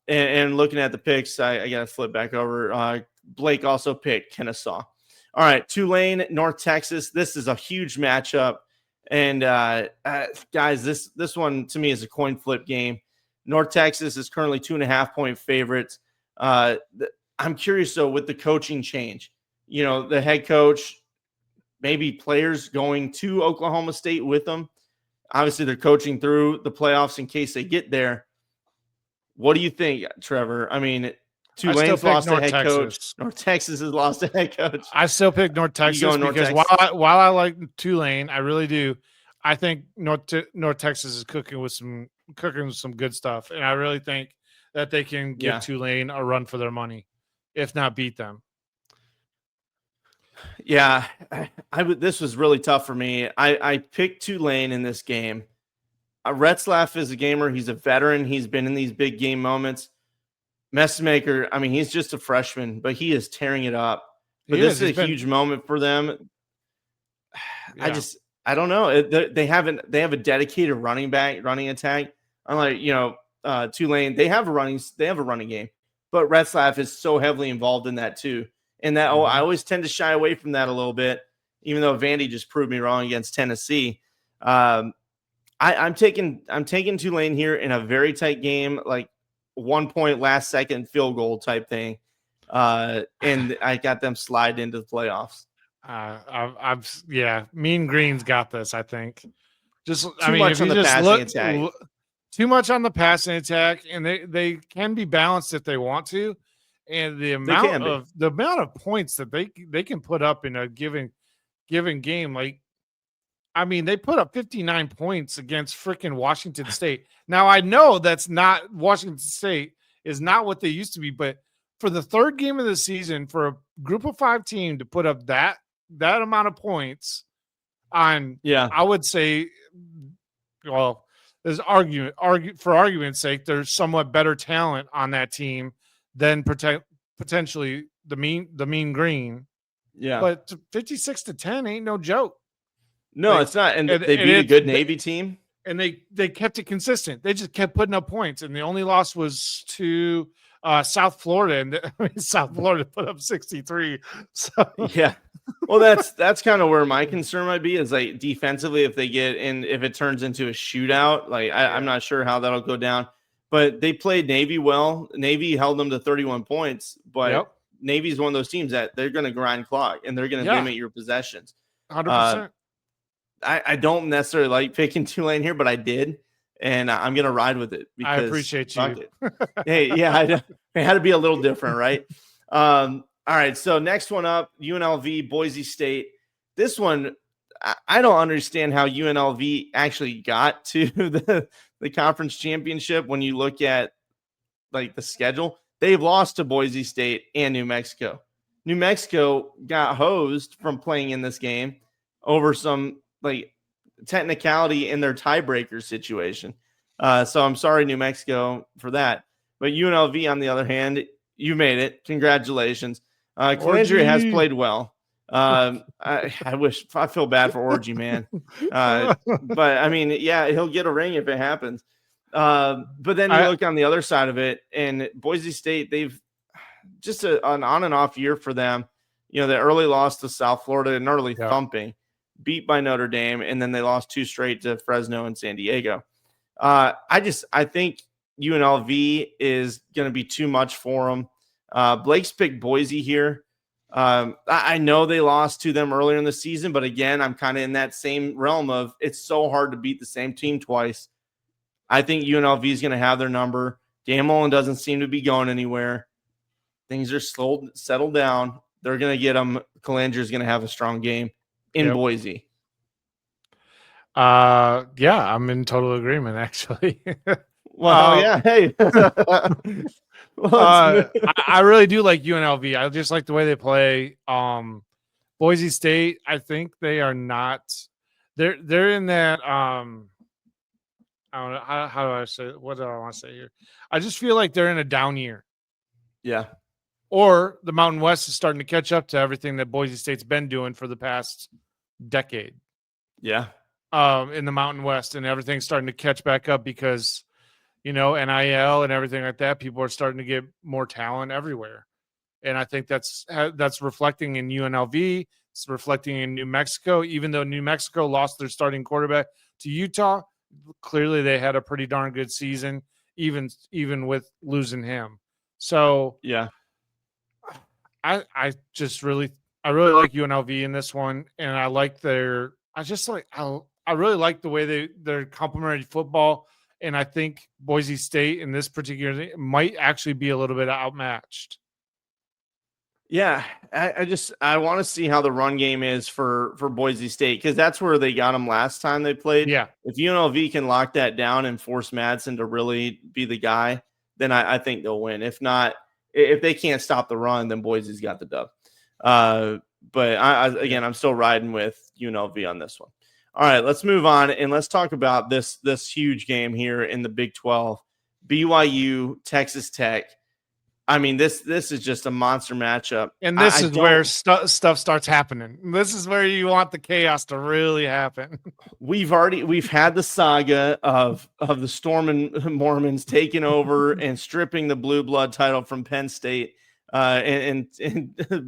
And looking at the picks, I got to flip back over. Blake also picked Kennesaw. All right, Tulane, North Texas. This is a huge matchup. And guys, this one to me is a coin flip game. North Texas is currently 2.5-point favorites. I'm curious, though, with the coaching change, the head coach, maybe players going to Oklahoma State with them. Obviously, they're coaching through the playoffs in case they get there. What do you think, Trevor? I mean, Tulane's lost a head coach. North Texas has lost a head coach. I still pick North Texas because while I like Tulane, I really do. I think North Texas is cooking with some good stuff, and I really think that they can give Tulane a run for their money, if not beat them. Yeah, this was really tough for me. I picked Tulane in this game. Retzlaff is a gamer. He's a veteran. He's been in these big game moments. Messmaker, I mean, he's just a freshman, but he is tearing it up. But this is a huge moment for them. Yeah. I don't know. They have a dedicated running attack. Unlike Tulane, they have a running game, but Retzlaff is so heavily involved in that too. And that I always tend to shy away from that a little bit, even though Vandy just proved me wrong against Tennessee. I'm taking Tulane here in a very tight game, like 1 point last second field goal type thing. And I got them slide into the playoffs. Mean Green's got this, I think. Too much on the passing attack. Too much on the passing attack, and they can be balanced if they want to. And the amount of points that they can put up in a given game, like, I mean, they put up 59 points against freaking Washington State. Now, I know that's not Washington State is not what they used to be, but for the third game of the season, for a group of 5 team to put up that amount of points on, I would say, well, there's for argument's sake, there's somewhat better talent on that team than potentially the Mean Green. Yeah, but 56-10 ain't no joke. No, it's not. And they beat a good Navy team. And they kept it consistent. They just kept putting up points. And the only loss was to South Florida. And South Florida put up 63. So yeah. Well, that's kind of where my concern might be, is like defensively, if it turns into a shootout, like I'm not sure how that'll go down. But they played Navy well. Navy held them to 31 points. But Navy's one of those teams that they're going to grind clock and they're going to limit your possessions. 100%. I don't necessarily like picking Tulane here, but I did, and I'm going to ride with it. Because, I appreciate you. Hey, yeah, it had to be a little different, right? All right, so next one up, UNLV, Boise State. This one, I don't understand how UNLV actually got to the conference championship when you look at, like, the schedule. They've lost to Boise State and New Mexico. New Mexico got hosed from playing in this game over some like technicality in their tiebreaker situation. So I'm sorry, New Mexico, for that. But UNLV, on the other hand, you made it. Congratulations. Calandria has played well. I feel bad for Orgy, man. But I mean, yeah, he'll get a ring if it happens. But then you look on the other side of it, and Boise State, they've just an on and off year for them. The early loss to South Florida, an early thumping, beat by Notre Dame, and then they lost 2 straight to Fresno and San Diego. I think UNLV is going to be too much for them. Blake's picked Boise here. I know they lost to them earlier in the season, but again, I'm kind of in that same realm of it's so hard to beat the same team twice. I think UNLV is going to have their number. Dan Mullen doesn't seem to be going anywhere. Things are settled down. They're going to get them. Calandria is going to have a strong game in Boise. Yeah, I'm in total agreement, actually. Well, yeah. Hey. Well, I really do like UNLV. I just like the way they play. Boise State, I think they are not. They're in that. I don't know how do I say. What do I want to say here? I just feel like they're in a down year, yeah. or the Mountain West is starting to catch up to everything that Boise State's been doing for the past decade. Yeah. In the Mountain West, and everything's starting to catch back up because NIL and everything like that. People are starting to get more talent everywhere. And I think that's reflecting in UNLV. It's reflecting in New Mexico. Even though New Mexico lost their starting quarterback to Utah, clearly they had a pretty darn good season, even with losing him. So Yeah. I really like UNLV in this one, and I like I really like the way they're complementary football, and I think Boise State in this particular might actually be a little bit outmatched. Yeah, I want to see how the run game is for Boise State, because that's where they got them last time they played. Yeah. If UNLV can lock that down and force Madsen to really be the guy, then I think they'll win. If not, if they can't stop the run, then Boise's got the dub. But I'm still riding with UNLV on this one. All right, let's move on and let's talk about this huge game here in the Big 12. BYU, Texas Tech. I mean, this is just a monster matchup. And this is where stuff starts happening. This is where you want the chaos to really happen. We've had the saga of the Storm and Mormons taking over and stripping the blue blood title from Penn State and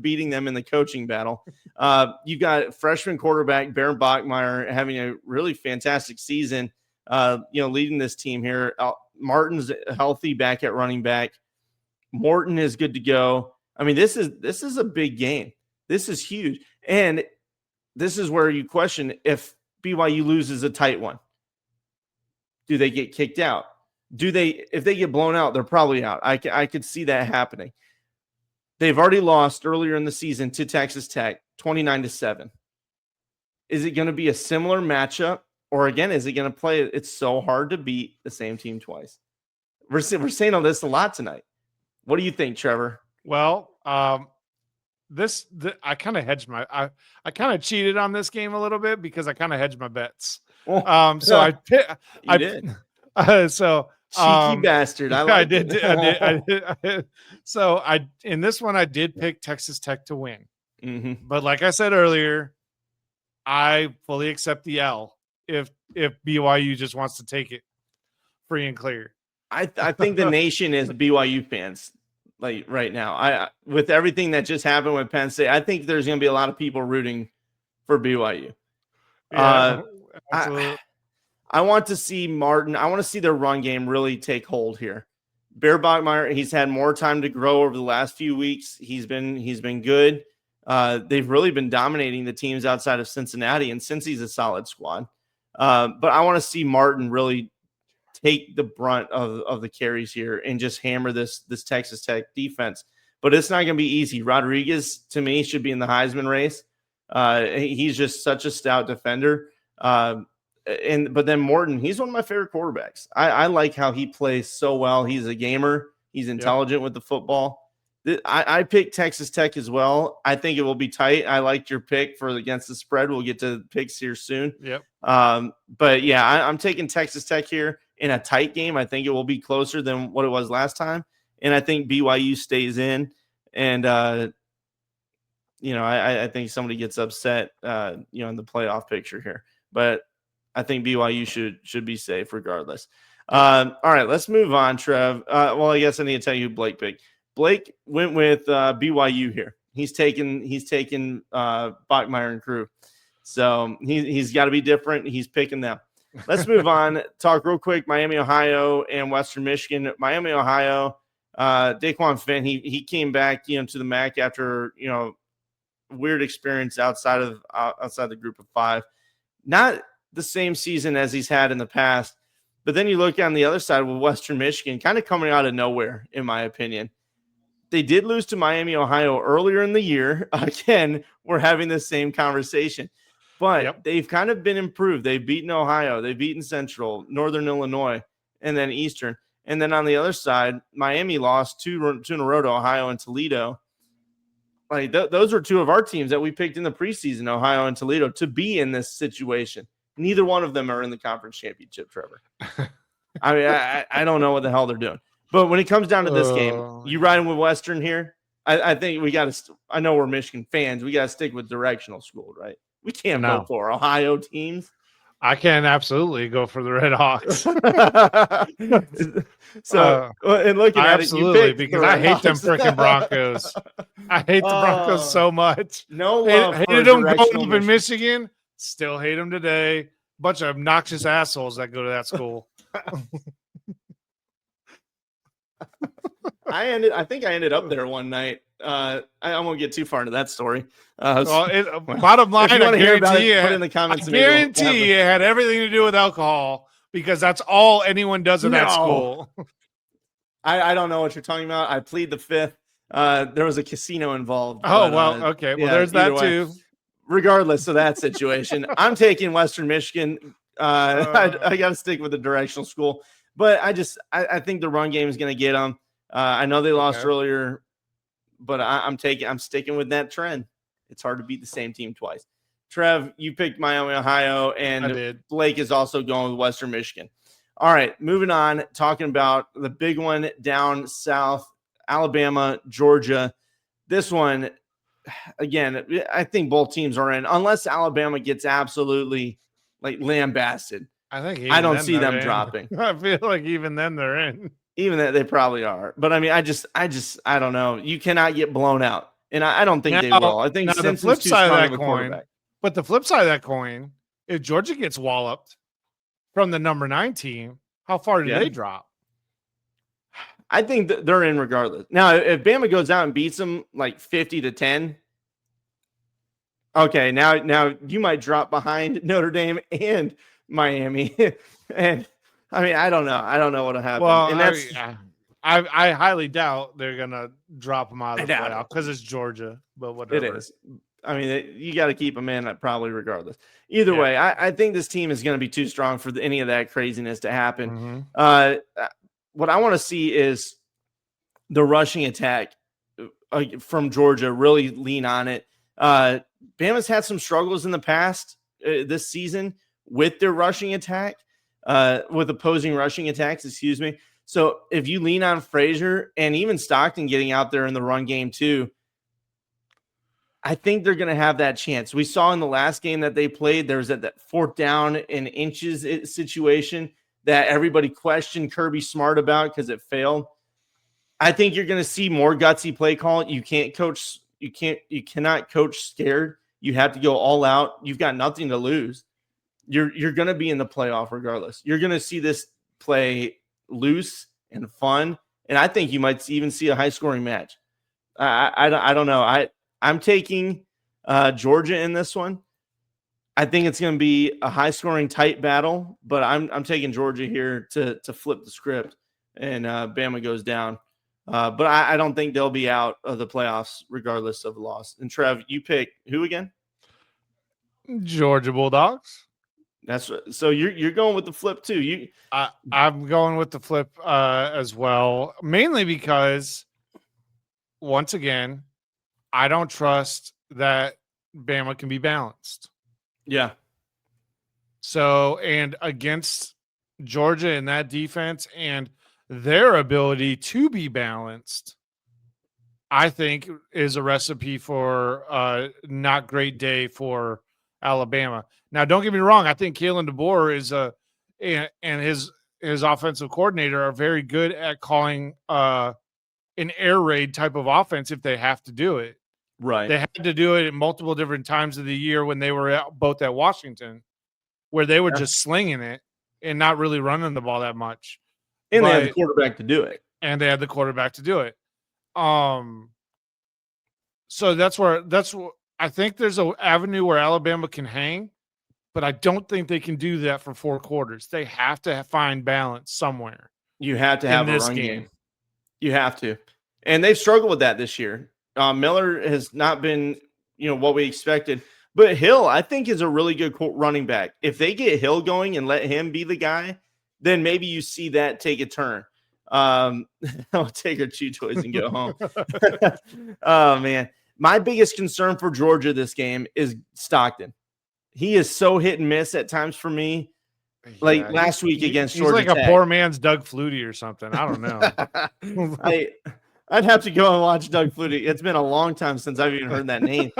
beating them in the coaching battle. You got freshman quarterback Bear Bachmeier having a really fantastic season, leading this team here. Martin's healthy back at running back. Morton is good to go. I mean, this is a big game. This is huge. And this is where you question if BYU loses a tight one. Do they get kicked out? If they get blown out, they're probably out. I could see that happening. They've already lost earlier in the season to Texas Tech, 29-7. Is it going to be a similar matchup? Or again, is it going to play? It's so hard to beat the same team twice. We're saying all this a lot tonight. What do you think, Trevor? Well, I kind of hedged I kind of cheated on this game a little bit because I kind of hedged my bets. So cheeky bastard. I did. So in this one I did pick Texas Tech to win. Mm-hmm. But like I said earlier, I fully accept the L if BYU just wants to take it free and clear. I think the nation is BYU fans like right now. With everything that just happened with Penn State, I think there's going to be a lot of people rooting for BYU. Yeah, I want to see Martin. I want to see their run game really take hold here. Bear Bachmeier, he's had more time to grow over the last few weeks. He's been good. They've really been dominating the teams outside of Cincinnati, and Cincy's a solid squad. But I want to see Martin really take the brunt of the carries here and just hammer this Texas Tech defense. But it's not going to be easy. Rodriguez, to me, should be in the Heisman race. He's just such a stout defender. But then Morton, he's one of my favorite quarterbacks. I like how he plays so well. He's a gamer. He's intelligent with the football. I picked Texas Tech as well. I think it will be tight. I liked your pick for against the spread. We'll get to picks here soon. Yep. But yeah, I'm taking Texas Tech here in a tight game. I think it will be closer than what it was last time. And I think BYU stays in. And, I think somebody gets upset, in the playoff picture here. But I think BYU should be safe regardless. All right, let's move on, Trev. Well, I guess I need to tell you who Blake picked. Blake went with BYU here. He's taken Bachmeier and crew. So he's got to be different. He's picking them. Let's move on. Talk real quick. Miami, Ohio, and Western Michigan. Miami, Ohio. Daquan Finn. He came back, to the MAC after weird experience outside the group of five. Not the same season as he's had in the past. But then you look on the other side with Western Michigan, kind of coming out of nowhere, in my opinion. They did lose to Miami, Ohio earlier in the year. Again, we're having the same conversation. but they've kind of been improved. They've beaten Ohio, they've beaten Central, Northern Illinois, and then Eastern. And then on the other side, Miami lost two in a row to Ohio and Toledo. Like those are two of our teams that we picked in the preseason, Ohio and Toledo, to be in this situation. Neither one of them are in the conference championship, Trevor. I mean, I don't know what the hell they're doing. But when it comes down to this game, you riding with Western here? I think we got to – I know we're Michigan fans. We got to stick with directional school, right? We can't go for Ohio teams. I can absolutely go for the Red Hawks. So, and looking at it, you picked because I hate them freaking Broncos. I hate the Broncos so much. No love. Hated them going up in Michigan. Still hate them today. Bunch of obnoxious assholes that go to that school. I think I ended up there one night. I won't get too far into that story. Bottom line, if you want to hear about it, put it in the comments. I guarantee it had everything to do with alcohol because that's all anyone does in that school. I don't know what you're talking about. I plead the fifth. There was a casino involved. Oh, well, okay. Well, there's that too. Regardless of that situation, I'm taking Western Michigan. I got to stick with the directional school. But I think the run game is going to get them. I know they lost earlier, but I'm sticking with that trend. It's hard to beat the same team twice. Trev, you picked Miami, Ohio, and Blake is also going with Western Michigan. All right, moving on, talking about the big one down south, Alabama, Georgia. This one, again, I think both teams are in, unless Alabama gets absolutely lambasted. I don't see them dropping. I feel like even then they're in. Even that they probably are. But I mean, I don't know. You cannot get blown out. And I don't think they will. I think the flip side of that coin. But the flip side of that coin, if Georgia gets walloped from the number 9 team, how far do they drop? I think they're in regardless. Now, if Bama goes out and beats them 50-10, okay, now you might drop behind Notre Dame and Miami. And I mean, I don't know. I don't know what'll happen. Well, and that's I highly doubt they're gonna drop them out of the playoff because it's Georgia. But whatever. It is. I mean, you got to keep them in probably regardless. Either way, I think this team is going to be too strong for any of that craziness to happen. Mm-hmm. What I want to see is the rushing attack from Georgia really lean on it. Bama's had some struggles in the past this season with their rushing attack, with opposing rushing attacks, excuse me. So if you lean on Frazier and even Stockton getting out there in the run game too, I think they're going to have that chance. We saw in the last game that they played, there was that 4th down in inches situation that everybody questioned Kirby Smart about because it failed. I think you're going to see more gutsy play call. You cannot coach scared. You have to go all out. You've got nothing to lose. You're going to be in the playoff regardless. You're going to see this play loose and fun, and I think you might even see a high scoring match. I don't know. I'm taking Georgia in this one. I think it's going to be a high scoring tight battle, but I'm taking Georgia here to flip the script, and Bama goes down. But I don't think they'll be out of the playoffs regardless of the loss. And Trev, you pick who again? Georgia Bulldogs. That's so you're going with the flip too. I'm going with the flip as well, mainly because once again, I don't trust that Bama can be balanced. Yeah. So, and against Georgia in that defense and their ability to be balanced, I think is a recipe for a not great day for Alabama. Now, don't get me wrong. I think Kalen DeBoer and his offensive coordinator are very good at calling an air raid type of offense if they have to do it. Right. They had to do it at multiple different times of the year when they were both at Washington, where they were just slinging it and not really running the ball that much. And they had the quarterback to do it. So that's where I think there's an avenue where Alabama can hang, but I don't think they can do that for 4 quarters. They have to find balance somewhere. You have to have a run game. You have to. And they've struggled with that this year. Miller has not been, what we expected. But Hill, I think, is a really good running back. If they get Hill going and let him be the guy, then maybe you see that take a turn. I'll take her chew toys and go home. Oh, man. My biggest concern for Georgia this game is Stockton. He is so hit and miss at times for me. Like last week against Georgia He's like Tech. a poor man's Doug Flutie or something. I don't know. I'd have to go and watch Doug Flutie. It's been a long time since I've even heard that name.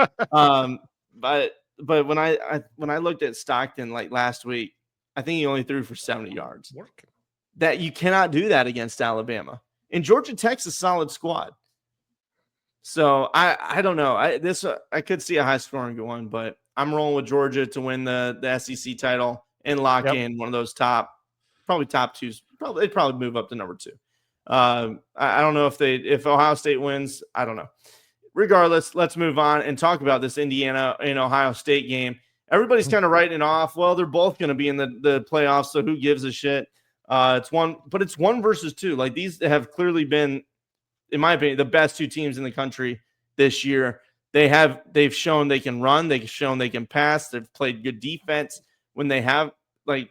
But when I looked at Stockton like last week, I think he only threw for 70 yards. That you cannot do that against Alabama. And Georgia Tech's a solid squad. So I don't know. I could see a high scoring one, but I'm rolling with Georgia to win the SEC title and lock in one of those top twos. They'd probably move up to number 2. I don't know if Ohio State wins. I don't know. Regardless, let's move on and talk about this Indiana and Ohio State game. Everybody's kind of writing it off. Well, they're both going to be in the playoffs, so who gives a shit? It's 1 versus 2. Like, these have clearly been, in my opinion, the best 2 teams in the country this year. They've shown they can run. They've shown they can pass. They've played good defense when they have. Like,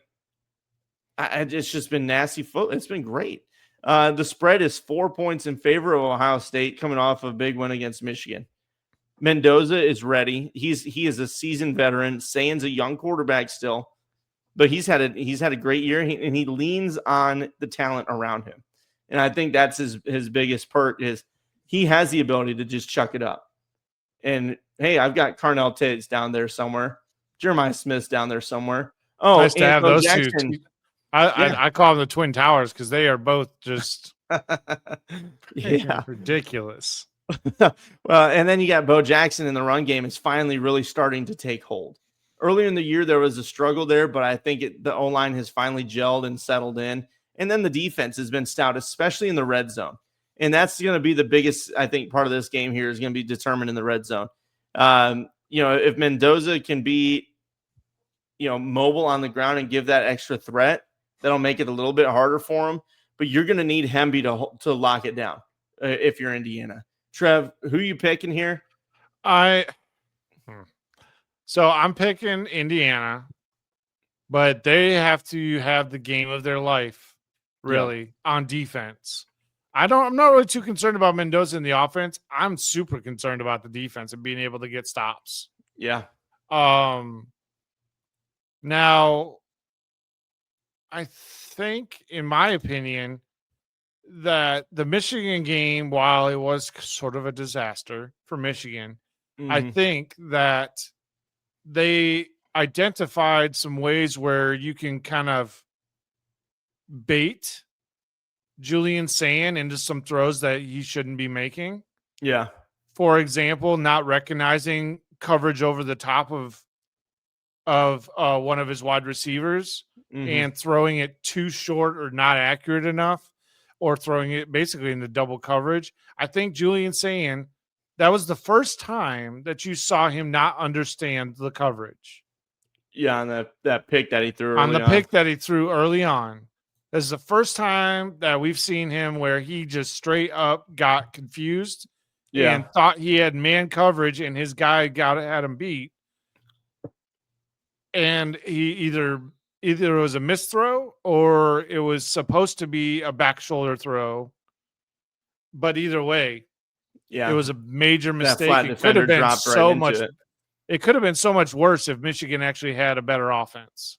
it's just been nasty foot. It's been great. The spread is 4 points in favor of Ohio State, coming off a big win against Michigan. Mendoza is ready. He is a seasoned veteran. Sayan's a young quarterback still, but he's had a great year, and he leans on the talent around him. And I think that's his biggest perk is he has the ability to just chuck it up. And hey, I've got Carnell Tate down there somewhere. Jeremiah Smith's down there somewhere. Oh, nice to have those Jackson. 2. I call them the Twin Towers because they are both just ridiculous. Well, and then you got Bo Jackson in the run game is finally really starting to take hold. Earlier in the year, there was a struggle there, but I think the O-line has finally gelled and settled in. And then the defense has been stout, especially in the red zone. And that's going to be the biggest, I think, part of this game here is going to be determined in the red zone. If Mendoza can be, mobile on the ground and give that extra threat, that'll make it a little bit harder for him. But you're going to need Hemby to lock it down if you're Indiana. Trev, who are you picking here? So I'm picking Indiana, but they have to have the game of their life, really, on defense. I'm not really too concerned about Mendoza in the offense. I'm super concerned about the defense and being able to get stops. Yeah. Now, I think, in my opinion, that the Michigan game, while it was sort of a disaster for Michigan, I think that they identified some ways where you can kind of bait Julian Sayin into some throws that he shouldn't be making. Yeah. For example, not recognizing coverage over the top of one of his wide receivers and throwing it too short or not accurate enough, or throwing it basically into double coverage. I think Julian Sayin, that was the first time that you saw him not understand the coverage. Yeah, on that pick that he threw pick that he threw early on. This is the first time that we've seen him where he just straight up got confused and thought he had man coverage and his guy had him beat. And he either it was a missed throw or it was supposed to be a back shoulder throw. But either way, it was a major mistake. It could have been so much. It could have been so much worse if Michigan actually had a better offense.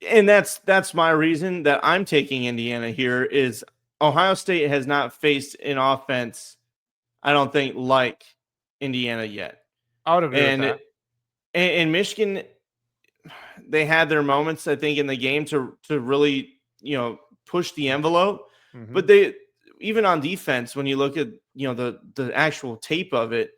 And that's my reason that I'm taking Indiana here is Ohio State has not faced an offense, I don't think, like Indiana yet. I would agree with that. And Michigan, they had their moments, I think, in the game to really, push the envelope. But they, even on defense, when you look at, the actual tape of it,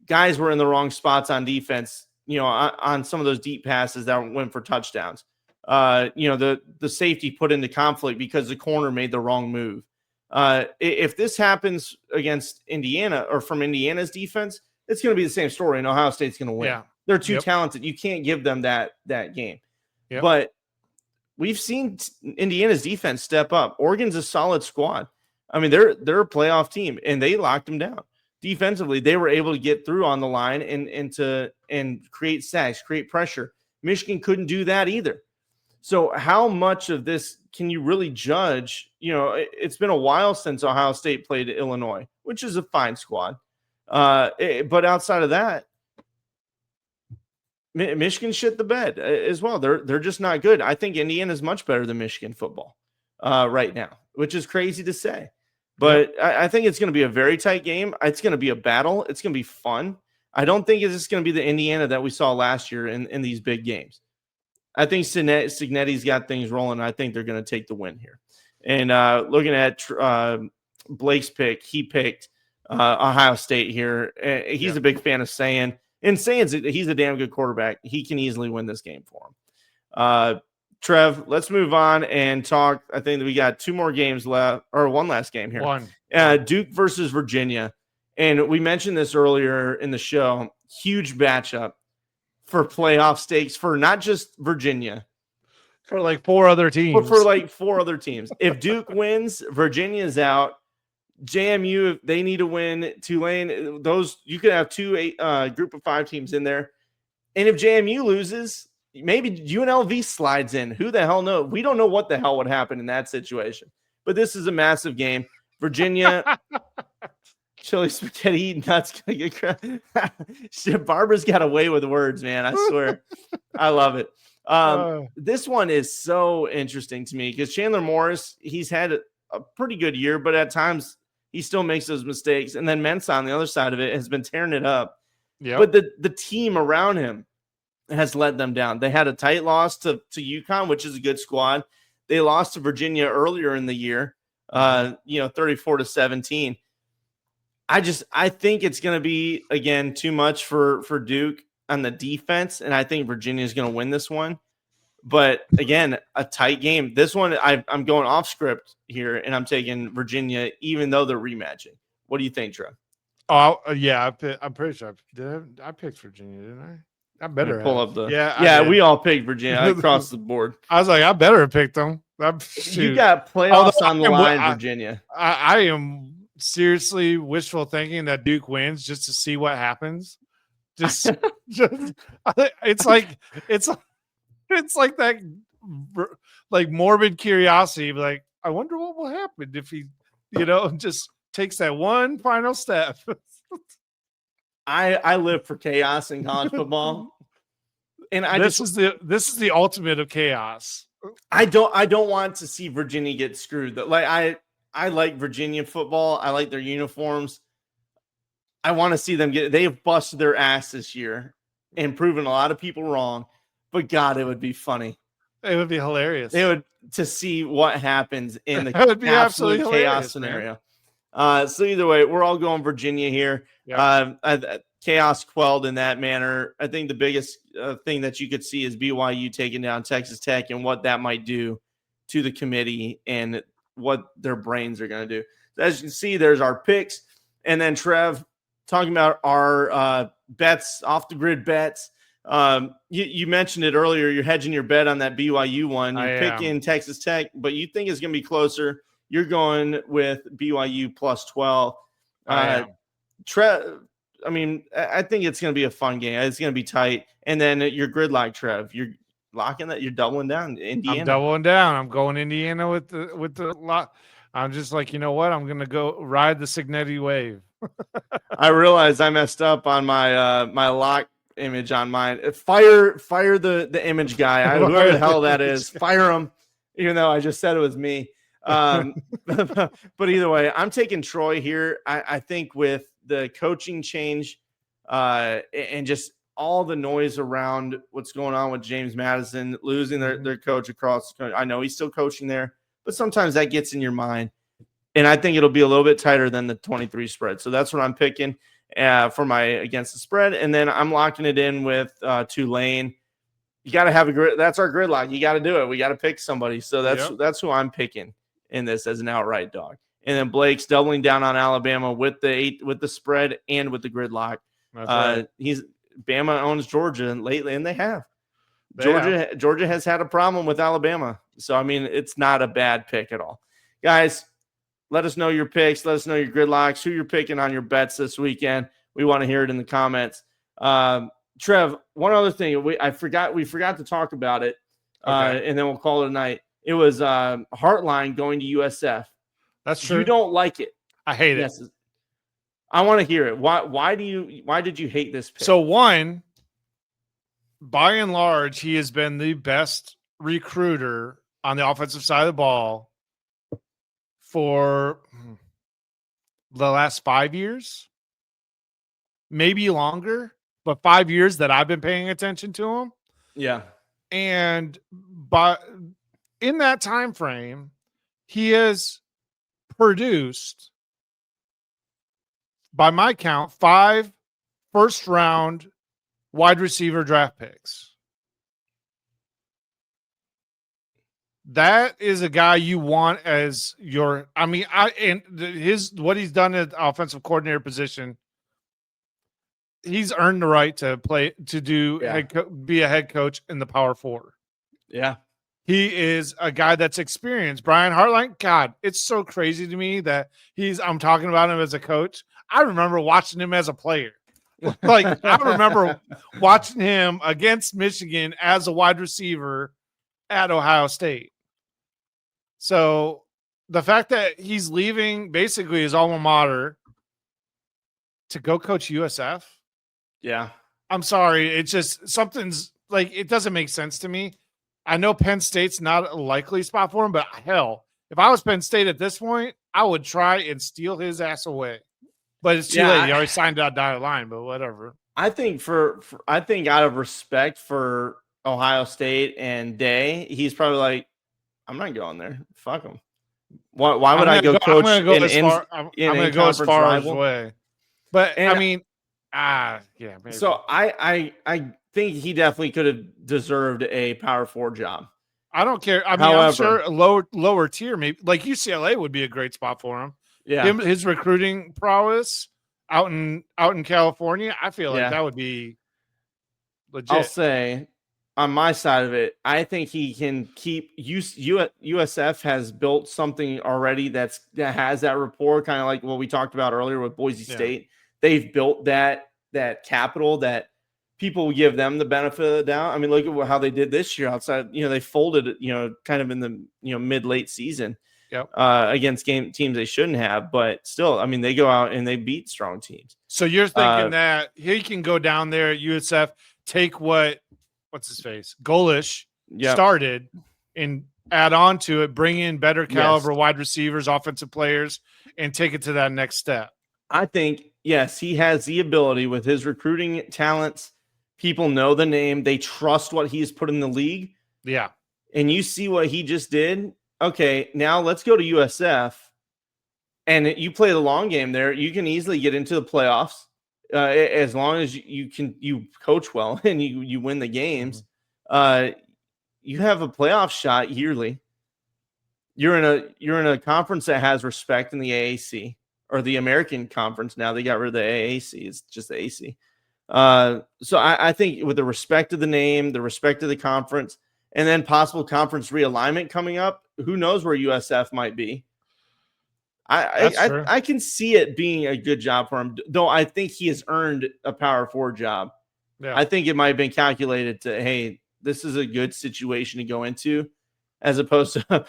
guys were in the wrong spots on defense, on some of those deep passes that went for touchdowns. The safety put into conflict because the corner made the wrong move. If this happens against Indiana or from Indiana's defense, it's going to be the same story, and Ohio State's going to win. Yeah. They're too talented. You can't give them that game. Yep. But we've seen Indiana's defense step up. Oregon's a solid squad. I mean, they're a playoff team, and they locked them down. defensively, they were able to get through on the line and create sacks, create pressure. Michigan couldn't do that either. So how much of this can you really judge? It's been a while since Ohio State played Illinois, which is a fine squad. But outside of that, Michigan shit the bed as well. They're just not good. I think Indiana is much better than Michigan football right now, which is crazy to say. But I think it's going to be a very tight game. It's going to be a battle. It's going to be fun. I don't think it's going to be the Indiana that we saw last year in these big games. I think Cignetti's got things rolling. I think they're going to take the win here. And looking at Blake's pick, he picked Ohio State here. He's a big fan of Sayin. And Sayin's he's a damn good quarterback. He can easily win this game for him. Trev, let's move on and talk. I think that we got two more games left, or one last game here. Duke versus Virginia. And we mentioned this earlier in the show. Huge matchup for playoff stakes for not just Virginia. For like four other teams. But for like four other teams. If Duke wins, Virginia's out. JMU, if they need to win. Tulane, those you could have two group of 5 teams in there. And if JMU loses, maybe UNLV slides in. Who the hell knows? We don't know what the hell would happen in that situation. But this is a massive game. Virginia, chili spaghetti eating nuts. Barbara's got away with words, man. I swear. I love it. This one is so interesting to me because Chandler Morris, he's had a pretty good year, but at times he still makes those mistakes. And then Mensah on the other side of it has been tearing it up. Yep. But the team around him has let them down. They had a tight loss to UConn, which is a good squad. They lost to Virginia earlier in the year, 34-17. I think it's going to be, again, too much for Duke on the defense, and I think Virginia is going to win this one. But, again, a tight game. This one, I'm going off script here, and I'm taking Virginia, even though they're rematching. What do you think, Trev? Oh, yeah, I'm pretty sure. I picked Virginia, didn't I? I better pull up the. Yeah, we all picked Virginia across the board. I was like, I better have picked them. You got playoffs on the line, Virginia. I am seriously wishful thinking that Duke wins just to see what happens. Just it's like that, like morbid curiosity. Like, I wonder what will happen if he, just takes that one final step. I live for chaos in college football, and this is the ultimate of chaos. I don't want to see Virginia get screwed. Like I like Virginia football. I like their uniforms. I want to see them they have busted their ass this year and proven a lot of people wrong. But God, it would be funny. It would be hilarious. To see what happens in the absolute chaos scenario. So either way, we're all going Virginia here. Yeah. Chaos quelled in that manner. I think the biggest thing that you could see is BYU taking down Texas Tech and what that might do to the committee and what their brains are going to do. As you can see, there's our picks. And then Trev, talking about our bets, off the grid bets. You mentioned it earlier. You're hedging your bet on that BYU one. You're picking Texas Tech, but you think it's going to be closer. You're going with BYU plus 12. Trev, I think it's going to be a fun game. It's going to be tight. And then your grid lock, Trev. You're locking that. You're doubling down. Indiana. I'm doubling down. I'm going Indiana with the lock. I'm just like, you know what? I'm going to go ride the Cignetti wave. I realized I messed up on my my lock image on mine. Fire the image guy. Whoever the hell that is. Fire him. Even though I just said it was me. But either way, I'm taking Troy here. I think with the coaching change and just all the noise around what's going on with James Madison losing their coach across the country. I know he's still coaching there, but sometimes that gets in your mind. And I think it'll be a little bit tighter than the 23 spread. So that's what I'm picking for my against the spread. And then I'm locking it in with Tulane. You got to have a grid. That's our grid lock. You got to do it. We got to pick somebody. So that's who I'm picking in this as an outright dog. And then Blake's doubling down on Alabama with the spread and with the grid lock. Right. Bama owns Georgia lately, and they have. Georgia has had a problem with Alabama. So, it's not a bad pick at all. Guys, let us know your picks. Let us know your gridlocks, who you're picking on your bets this weekend. We want to hear it in the comments. Trev, one other thing we forgot to talk about it, and then we'll call it a night. It was Heartline going to USF. That's true. You don't like it. I hate it. I want to hear it. Why did you hate this pick? So one, by and large, he has been the best recruiter on the offensive side of the ball for the last 5 years, maybe longer, but 5 years that I've been paying attention to him. Yeah. And in that time frame, he has produced, by my count, 5 first-round wide receiver draft picks. That is a guy you want as your. I mean, what he's done at the offensive coordinator position. He's earned the right to be a head coach in the Power 4. Yeah. He is a guy that's experienced. Brian Hartline, God, it's so crazy to me that I'm talking about him as a coach. I remember watching him as a player. Like, I remember watching him against Michigan as a wide receiver at Ohio State. So the fact that he's leaving basically his alma mater to go coach USF. Yeah. I'm sorry. It's just something's like, it doesn't make sense to me. I know Penn State's not a likely spot for him, but hell, if I was Penn State at this point, I would try and steal his ass away. But it's too late. He already signed out dotted line, but whatever. I think I think out of respect for Ohio State and Day, he's probably like, I'm not going there. Fuck him. Why would I go coach? I'm going to go as far as way. But I mean, yeah. Maybe. So I think he definitely could have deserved a Power 4 job. I don't care. I mean, I'm sure a lower tier, maybe like UCLA would be a great spot for him. Yeah, his recruiting prowess out in California, I feel like that would be legit. I'll say on my side of it, I think he can keep USF has built something already that has that rapport, kind of like what we talked about earlier with Boise State. They've built that capital that people will give them the benefit of the doubt. I mean, look at how they did this year outside. They folded, kind of in the mid-late season against teams they shouldn't have. But still, I mean, they go out and they beat strong teams. So you're thinking that he can go down there at USF, take what's his face, Golish started, and add on to it, bring in better caliber wide receivers, offensive players, and take it to that next step. I think, yes, he has the ability with his recruiting talents. People know the name. They trust what he's put in the league. Yeah. And you see what he just did. Okay, now let's go to USF. And you play the long game there. You can easily get into the playoffs as long as you coach well and you win the games. You have a playoff shot yearly. You're in a conference that has respect in the AAC. Or the American Conference. Now they got rid of the AAC. It's just the AC. So I think with the respect of the name, the respect of the conference, and then possible conference realignment coming up, who knows where USF might be. I can see it being a good job for him, though I think he has earned a Power 4 job. Yeah. I think it might have been calculated to, hey, this is a good situation to go into, as opposed to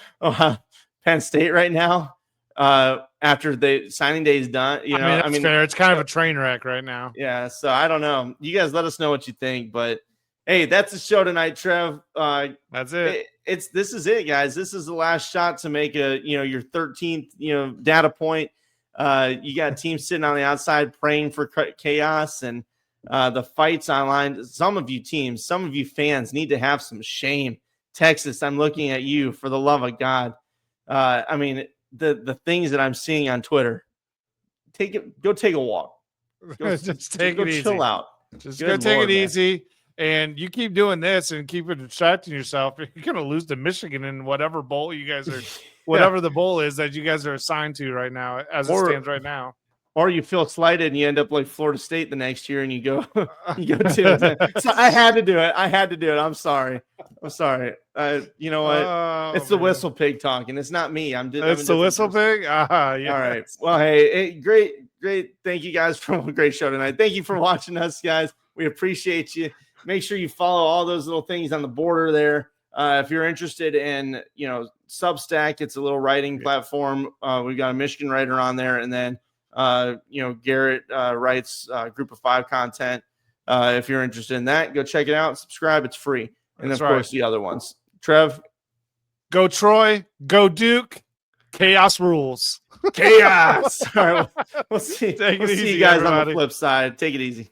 Penn State right now. After the signing day is done, I mean, fair. It's kind of a train wreck right now. Yeah, so I don't know. You guys let us know what you think, but hey, that's the show tonight, Trev. That's it. This is it, guys. This is the last shot to make your 13th data point. You got teams sitting on the outside praying for chaos and the fights online. Some of you fans need to have some shame. Texas, I'm looking at you, for the love of God. I mean, the things that I'm seeing on Twitter, go take a walk. Just take it easy. Chill out. Just go take it easy. And you keep doing this and keep distracting yourself, you're going to lose to Michigan in whatever bowl you guys are, whatever the bowl is that you guys are assigned to right now, as it stands right now. or you feel slighted and you end up like Florida State the next year and you go 2-10. So I had to do it. I'm sorry. You know what? It's the whistle pig talking. It's not me. It's the whistle pig. Yes. All right. Well, hey, great. Thank you guys for a great show tonight. Thank you for watching us, guys. We appreciate you. Make sure you follow all those little things on the border there. If you're interested in, Substack, it's a little writing platform. We've got a Michigan writer on there, and then Garrett writes Group of 5 content. If you're interested in that, go check it out. Subscribe. It's free. And of course, the other ones. Trev. Go Troy. Go Duke. Chaos rules. Chaos. All right. We'll see. Take it easy, see you guys everybody. on the flip side. Take it easy.